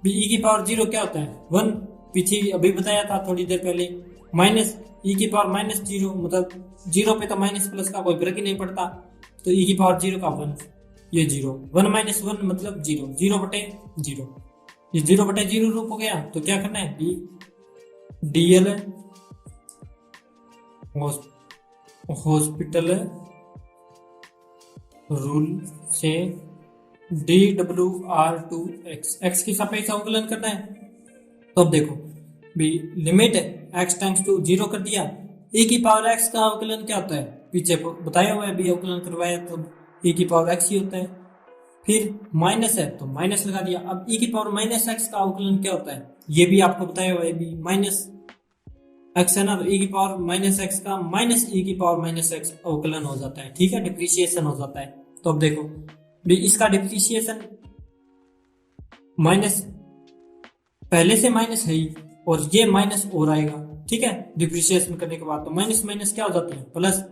भी e की पावर 0 क्या होता है, 1, पीछे अभी बताया था थोड़ी देर पहले, माइनस e की पावर माइनस 0 मतलब 0 पे तो माइनस प्लस का कोई फर्क ही नहीं पड़ता, तो e की पावर 0 का 1, ये 0, 1 माइनस 1 मतलब 0, 0/0, ये 0/0 रूप हो गया। तो क्या करना है, डीएल हॉस्पिटल रूल से DWR2x, x की सापेक्ष अवकलन करना है। तो अब देखो भी लिमिट x टेंड्स टू 0 कर दिया, e की पावर x का अवकलन क्या होता है, पीछे बताया हुआ है भी, अवकलन करवाया तो e की पावर x ही होता है, फिर माइनस है तो माइनस लगा दिया। अब e की पावर माइनस x का अवकलन क्या होता है, ये भी आपको बताया हुआ है भी, माइनस x है ना, तो e की पावर माइनस x का माइनस e की पावर माइनस x अवकलन हो जाता है, ठीक है, डिप्रिसिएशन हो जाता है। तो अब देखो भी इसका डिप्रिसिएशन माइनस पहले से माइनस है ही, और ये माइनस और आएगा, ठीक है, डिप्रिसिएशन करने के बाद, तो माइनस माइनस क्या हो जाते हैं प्लस,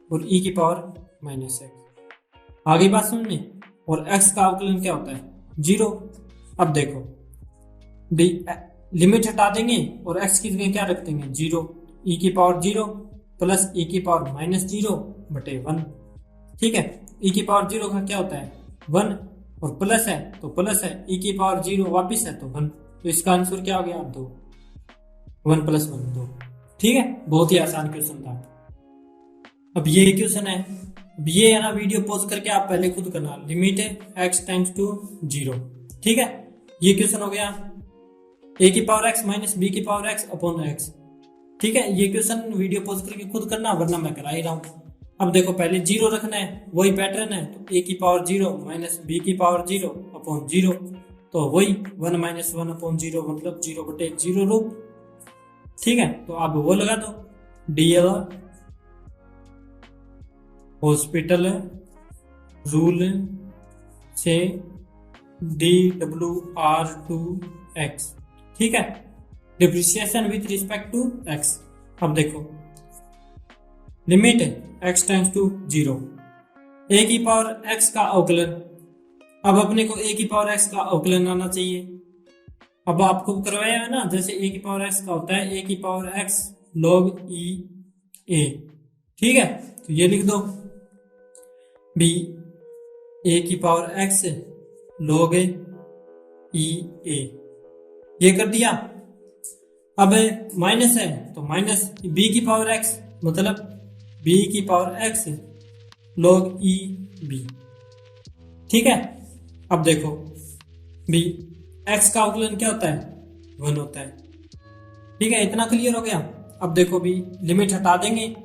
और e की पावर माइनस x। आगे बात समझ में। और x का अवकलन क्या होता है, 0। अब देखो लिमिट हटा देंगे और x की जगह क्या रख देंगे, 0, e की पावर 0 प्लस e की पावर माइनस 0 बटे 1, ठीक है। e की पावर 0 का क्या होता है 1, और प्लस है तो प्लस है, e की पावर 0 वापिस है तो 1, तो इसका आंसर क्या हो गया 2, 1 + 1 2, ठीक है। बहुत ही आसान क्वेश्चन था। अब ये क्वेश्चन है, अब ये है ना, वीडियो पॉज करके आप पहले खुद करना, लिमिट है x टेंड्स टू 0, ठीक है। ये क्वेश्चन हो गया a की पावर x माइनस b की पावर x अपॉन x, ठीक है। ये क्वेश्चन वीडियो पॉज करके खुद करना, वरना मैं करा ही रहा हूँ। अब देखो पहले 0 रखना है, वही पैटर्न है, तो a की पावर 0 माइनस b की पावर 0 अपॉन 0, तो वही 1 - 1 अपॉन 0 मतलब 0/0 रूप, ठीक है, तो आप वो लगा दो, डीएल हॉस्पिटल रूल से DWR2X, ठीक है, depreciation with respect to x। अब देखो limit x tends to 0, a की पावर x का अवकलन। अब अपने को a की पावर x का अवकलन आना चाहिए। अब आपको करवाया है ना, जैसे a की पावर x का होता है a की power x log e a, ठीक है, तो ये लिख दो b a की power x log e a, ये कर दिया। अब माइनस है तो माइनस b की पावर x, मतलब b की power x log e b, ठीक है। अब देखो b x का अवकलन क्या होता है, 1 होता है, ठीक है, इतना क्लियर हो गया। अब देखो भी लिमिट हटा देंगे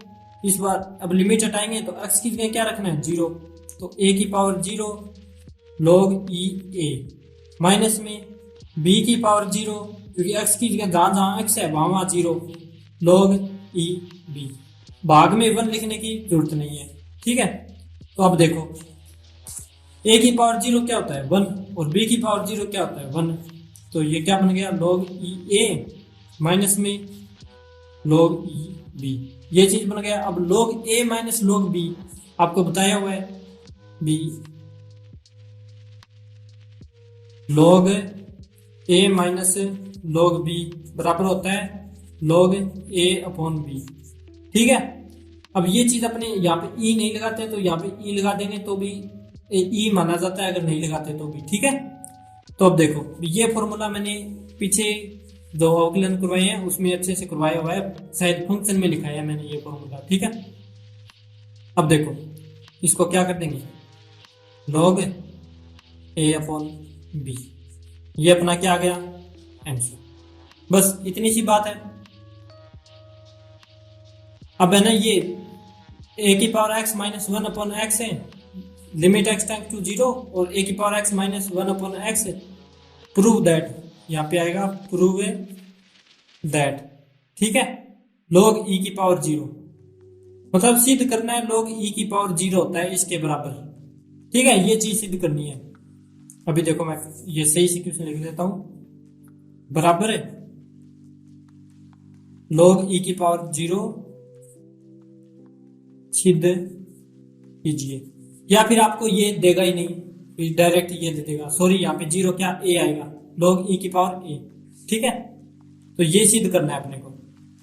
इस बार, अब लिमिट हटाएंगे तो x की जगह क्या रखना है, 0, तो a की power 0 log e a, minus में b की पावर 0, क्योंकि x की जगह जहां जहां x है वहां 0 log e b, भाग में 1 लिखने की जरूरत नहीं है, ठीक है। तो अब देखो a की पावर 0 क्या होता है, 1, और b की पावर 0 क्या होता है, 1, तो ये क्या बन गया, log e a माइनस में log e b, ये चीज बन गया। अब log a minus log b आपको बताया हुआ है, b log a minus log b बराबर होता है log a अपॉन b, ठीक है। अब ये चीज अपने यहाँ पे ई नहीं लगाते तो यहाँ पे ई लगा देंगे तो भी ई माना जाता है, अगर नहीं लगाते तो भी, ठीक है। तो अब देखो ये फॉर्मूला मैंने पीछे जो अवकलन करवाए हैं उसमें अच्छे से करवाया हुआ है, शायद फंक्शन में लिखाया है मैंने ये फॉर्मूला, ठीक है। अब देखो इसको क्या कर देंगे, log a अपॉन b, ये अपना क्या आ गया, आंसर। बस इतनी सी बात है। अब है ना ये a की power x minus 1 upon x है, लिमिट x टेंड्स टू 0, और a की power x minus 1 upon x है, प्रूव दैट, यहाँ पे आएगा प्रूव दैट, ठीक है, log e की पावर 0, मतलब सिद्ध करना है log e की पावर 0 होता है इसके बराबर, ठीक है, ये चीज सिद्ध करनी है। अभी देखो मैं ये सही से क्वेश्चन लिख देता हूं, बराबर है log e की पावर 0 सिद्ध कीजिए, या फिर आपको ये देगा ही नहीं, डायरेक्ट ये दे देगा, सॉरी यहाँ पे 0 क्या a आएगा, log e की पावर a, ठीक है। तो ये सिद्ध करना है अपने को।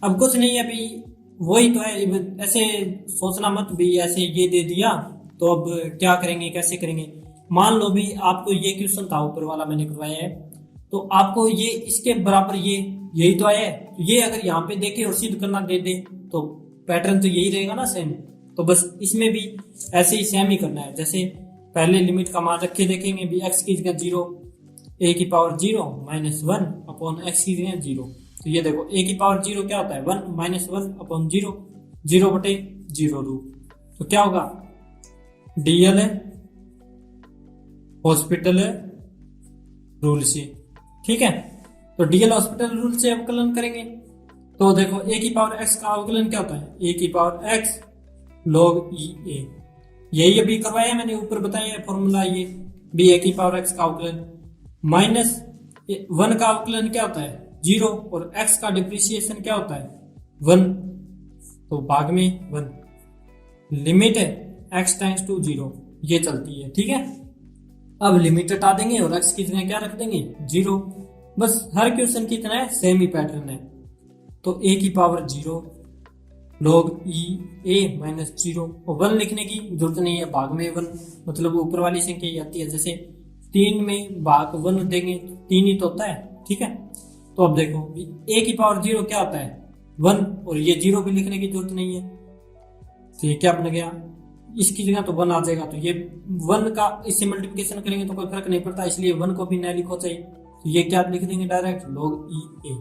अब कुछ नहीं है अभी, वही तो है, ऐसे सोचना मत भी ऐसे ये दे दिया तो अब क्या करेंगे कैसे करेंगे। मान लो भी आपको ये क्वेश्चन था ऊपर वाला मैंने करवाया है, तो आपको ये इसके बराबर ये यही तो आया है, तो ये अगर यहाँ पे देखे और सिद्ध करना दे दे तो पैटर्न तो यही रहेगा ना सेम। तो बस इसमें भी ऐसे ही सेम ही करना है, जैसे पहले लिमिट का मान रखे देखेंगे भी x की जगह 0, a की पावर 0 माइनस 1 अपॉन x की जगह 0, तो ये देखो a की पावर 0 क्या होता है, 1 माइनस 1 अपॉन 0, 0 बटे 0 रूट, तो क्या होगा, डीएल हॉस्पिटल रूल से, ठीक है। तो डीएल हॉस्पिटल रूल से अवकलन करेंगे, तो देखो a की पावर x का अवकलन क्या होता है, a की power x log e a, यही अभी करवाया मैंने ऊपर बताया है फॉर्मूला, ये भी a की पावर x का अवकलन माइनस 1 का अवकलन क्या होता है 0, और x का डिप्रिसिएशन क्या होता है 1, तो भाग में 1, लिमिट है x टेंड्स टू 0, ये चलती है, ठीक है। अब लिमिट हटा देंगे और x की जगह क्या रख देंगे 0, बस हर क्वेश्चन की तरह सेम ही पैटर्न है। तो a की power 0 log e a minus 0, और 1 लिखने की जरूरत नहीं है, भाग में 1, मतलब ऊपर वाली संख्या ही आती है, जैसे 3 में भाग 1 देंगे 3 ही तो होता है, ठीक है। तो अब देखो a की पावर 0 क्या होता है 1, और ये 0 भी लिखने की जरूरत नहीं है, तो ये क्या बन गया, इसकी जगह तो 1 आ जाएगा, तो ये 1 का इससे मल्टीप्लिकेशन करेंगे तो कोई फर्क नहीं पड़ता, इसलिए 1 को भी न लिखो चाहिए, तो ये क्या लिख देंगे डायरेक्ट log e a,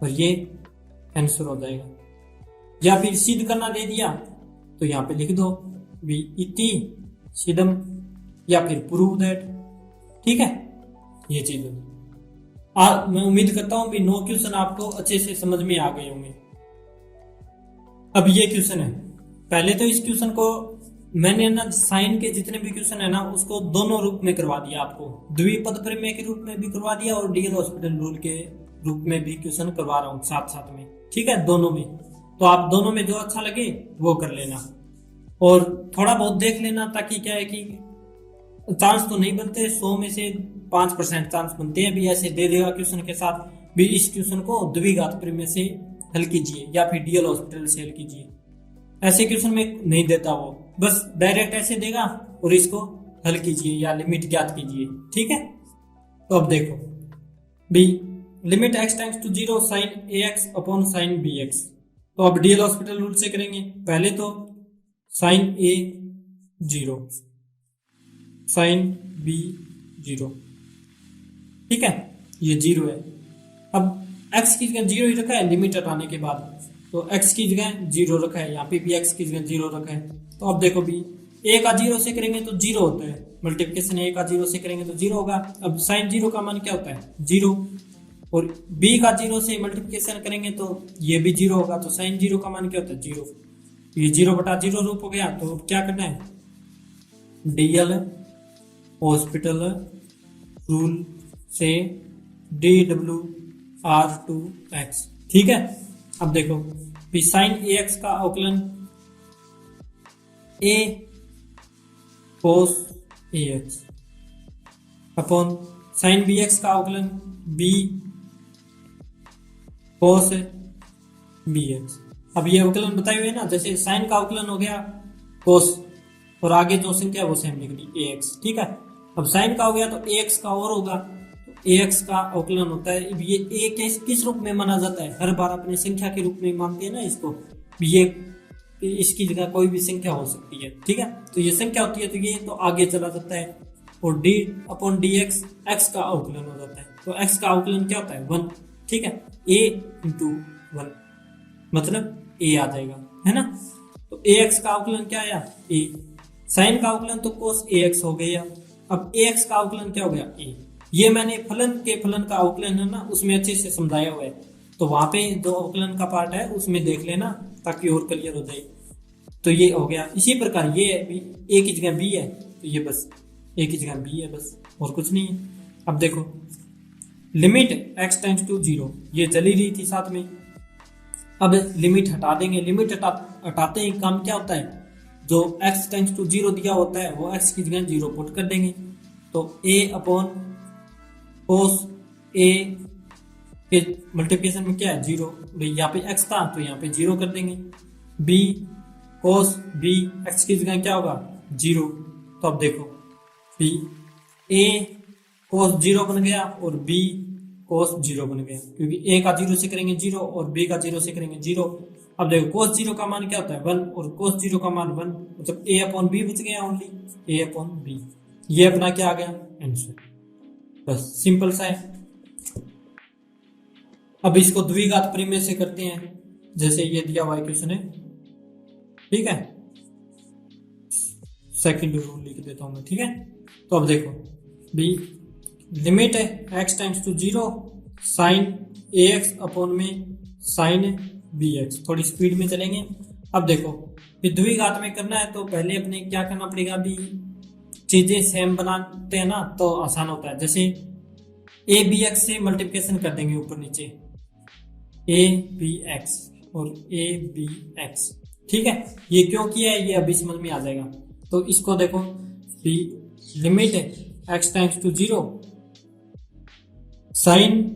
और ये आंसर हो जाएगा। या फिर सिद्ध करना दे दिया तो यहाँ पे लिख दो भी इति सिद्धम, या फिर प्रूव दैट, ठीक है, ये चीज। मैं उम्मीद करता हूं भी 9 क्वेश्चन आपको अच्छे से समझ में आ गए होंगे। अब ये क्वेश्चन है, पहले तो इस क्वेश्चन को मैंने ना साइन के जितने भी क्वेश्चन है ना उसको दोनों रूप में करवा दिया, आपको द्विपद प्रमेय के रूप में भी करवा दिया और डीएल हॉस्पिटल रूल के रूप में भी क्वेश्चन करवा रहा हूँ साथ साथ में, ठीक है, दोनों में। तो आप दोनों में जो अच्छा लगे वो कर लेना और थोड़ा बहुत देख लेना, ताकि क्या है कि चांस तो नहीं बनते, 100 में से 5% चांस बनते हैं भी ऐसे दे देगा क्वेश्चन के साथ भी इस क्वेश्चन को द्विघात प्रमेय से हल कीजिए या फिर डीएल हॉस्पिटल से हल कीजिए, ऐसे क्वेश्चन में नहीं देता वो, बस डायरेक्ट ऐसे देगा और इसको हल कीजिए या लिमिट ज्ञात कीजिए, ठीक है। तो अब देखो B limit x tends to 0 sine ax upon sine bx, तो अब डीएल हॉस्पिटल रूल से करेंगे। पहले तो साइन a 0 साइन b 0, ठीक है, ये 0 है। अब x की जगह 0 ही रखा है लिमिट हटाने के बाद, तो x की जगह 0 रखा है, यहाँ पे भी x की जगह 0 रखा है। तो अब देखो भी a का 0 से करेंगे तो 0 होता है, मल्टीप्लिकेशन a का 0 से करेंगे तो 0 होगा। अब साइन 0 का मान क्या होता है 0, और b का 0 से मल्टीप्लिकेशन करेंगे तो ये भी 0 होगा, तो साइन 0 का मान क्या होता है 0, ये 0/0 रूप हो गया। तो क्या करना है, डीएल हॉस्पिटल रूल से DWR2x, ठीक है। अब देखो भी साइन ax का अवकलन a cos ax upon sine bx का अवकलन b cos bx। अब ये अवकलन बताए हुए ना, जैसे साइन का अवकलन हो गया cos और आगे जो संख्या है वो सेम लिख दी ax, ठीक है। अब साइन का हो गया तो ax का और होगा, तो ax का अवकलन होता है। अब ये a किस रूप में माना जाता है, हर बार अपने संख्या के रूप में मानते हैं ना इसको, ये इसकी जगह कोई भी संख्या हो सकती है, ठीक है। तो ये संख्या होती है तो ये तो आगे चला जाता है, और d अपॉन dx x का अवकलन हो जाता है। तो x का अवकलन क्या होता है 1, ठीक है, a इंटू 1 मतलब a आ जाएगा, है ना। तो ax का अवकलन क्या आया a, साइन का अवकलन तो cos ax हो गया। अब ax का अवकलन क्या हो गया a, ये मैंने फलन के फलन का अवकलन है ना उसमें अच्छे से समझाया हुआ है, तो वहां पे जो अवकलन का पार्ट है उसमें देख लेना ताकि और क्लियर हो जाए। तो ये हो गया, इसी प्रकार ये a की जगह b है तो ये बस a की जगह b है, बस और कुछ नहीं है। अब देखो लिमिट x टेंड्स टू 0 ये चली रही थी साथ में, अब लिमिट हटा देंगे। लिमिट हटाते ही काम क्या होता है, जो x टेंड्स टू 0 दिया होता है वो x की जगह 0 पुट कर देंगे। तो a अपॉन cos a के मल्टीप्लिकेशन में क्या है 0, भाई यहाँ पे x था तो यहाँ पे 0 कर देंगे। b cos b x की जगह क्या होगा 0, तो अब देखो b a cos 0 बन गया और b cos 0 बन गया, क्योंकि a का 0 से करेंगे 0 और b का 0 से करेंगे 0। अब देखो cos 0 का मान क्या होता है 1 और cos 0 का मान 1, मतलब a अपॉन b बच गया ओनली a अपॉन b, ये अपना क्या आ गया आंसर, बस सिंपल सा है। अब इसको द्विघात प्रमेय से करते हैं, जैसे ये दिया हुआ क्वेश्चन है, ठीक है, सेकंड रूल लिख देता हूं मैं, ठीक है। तो अब देखो बी लिमिट है x tends to 0 sine ax upon में साइन bx, थोड़ी स्पीड में चलेंगे। अब देखो द्विघात में करना है तो पहले अपने क्या करना पड़ेगा, भी चीजें सेम बनाते हैं ना तो आसान होता है। जैसे a bx से मल्टीप्लिकेशन कर देंगे ऊपर नीचे a bx और a bx, ठीक है। ये क्यों किया है ये अभी समझ में आ जाएगा। तो इसको देखो भी लिमिट है x tends to 0 sine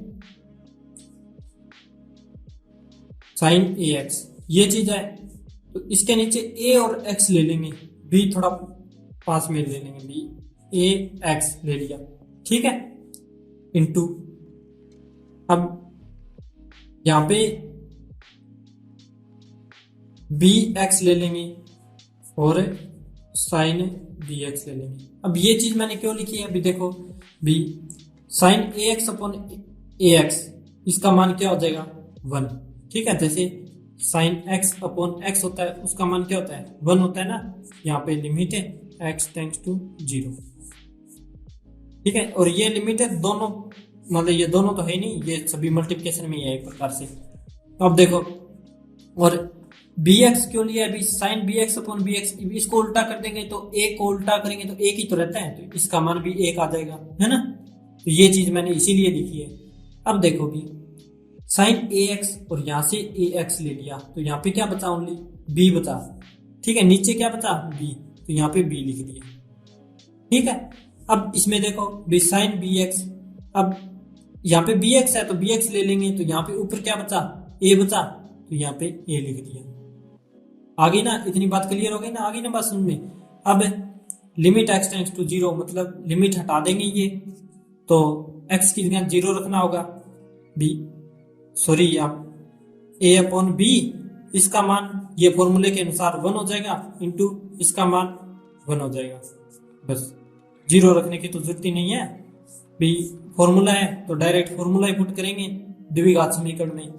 ax, ये चीज है तो इसके नीचे a और x ले लेंगे, b थोड़ा पास में ले लेंगे, b a x ले लिया, ठीक है, इनटू अब यहां पे bx ले लेंगे और साइन bx ले लेंगे। अब ये चीज मैंने क्यों लिखी है, अभी देखो b sine ax upon ax, इसका मान क्या हो जाएगा 1, ठीक है। जैसे साइन x अपॉन x होता है उसका मान क्या होता है 1 होता है ना, यहाँ पे लिमिट है x टेंड्स टू 0, ठीक है। और ये लिमिट है दोनों मतलब ये दोनों तो है नहीं, ये सभी मल्टीप्लिकेशन में ही है एक प्रकार से। अब देखो, और बी एक्स क्यों लिया अभी, sine B X upon B X, इसको उल्टा कर देंगे तो एक को उल्टा करेंगे तो एक ही तो रहता है, तो इसका मान भी एक आ जाएगा, है ना। तो ये चीज मैंने इसीलिए लिखी है। अब देखो भी, साइन ए एक्स और यहां से ए एक्स ले लिया तो यहाँ पे क्या बचा, ओनली बी बचा, ठीक है। नीचे क्या बचा, बी, तो यहाँ पे बी लिख दिया, ठीक है। अब इसमें देखो बी साइन बी एक्स, अब यहाँ पे बी एक्स है तो बी एक्स ले लेंगे, तो यहाँ पे ऊपर क्या बचा, ए बचा, तो यहाँ पे ए लिख दिया। आगे ना, इतनी बात क्लियर हो गई ना, आगे ना बात समझ में। अब limit x tends to zero, मतलब लिमिट हटा देंगे ये, तो एक्स की जगह जीरो रखना होगा, बी सॉरी आप ए अपॉन बी, इसका मान ये फॉर्मूले के अनुसार 1 हो जाएगा, इंटू इसका मान 1 हो जाएगा, बस जीरो रखने की तो जरूरत ही नहीं है। बी फॉर्मूला है तो डायरेक्ट फॉर्मूला ही पुट करेंगे द्विघात समीकरण में।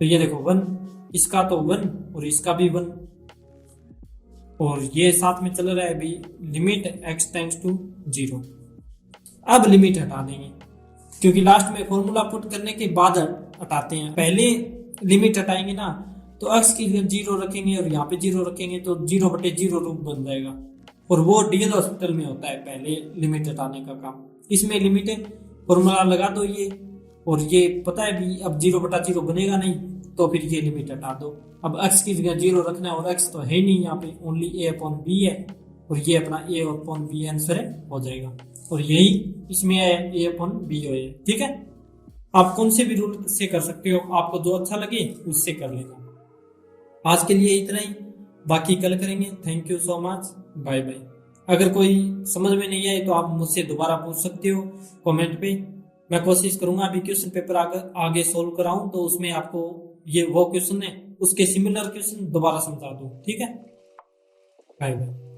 तो ये देखो 1, इसका तो 1 और इसका भी 1, और ये साथ में चल रहा है भी limit x tends to zero. अब लिमिट हटा देंगे, क्योंकि लास्ट में फॉर्मूला पुट करने के बाद हटाते हैं, पहले लिमिट हटाएंगे ना, तो एक्स की जगह जीरो रखेंगे और यहाँ पे जीरो रखेंगे तो 0/0 रूप बन जाएगा, और वो डीएल हॉस्पिटल में होता है पहले लिमिट हटाने का काम। इसमें लिमिट फॉर्मूला लगा दो ये, और ये पता है भी अब 0/0 बनेगा नहीं, तो फिर ये लिमिट हटा दो। अब एक्स की जगह जीरो रखना है, और एक्स तो है नहीं यहाँ पे, ओनली ए अपॉन बी है, और ये अपना ए अपॉन बी आंसर हो जाएगा, और यही इसमें है ए अपॉन बी हो, ठीक है। आप कौन से भी रूल से कर सकते हो, आपको जो अच्छा लगे उससे कर लेना। आज के लिए इतना ही, बाकी कल करेंगे। Thank you so much, bye bye. अगर कोई समझ में नहीं आए तो आप मुझसे दोबारा पूछ सकते हो कमेंट पे, मैं कोशिश करूंगा अभी क्वेश्चन पेपर आगे सोल्व कराऊं, तो उसमें आपको ये वो क्वेश्चन है उसके सिमिलर क्वेश्चन दोबारा समझा दूं, ठीक है। Bye bye.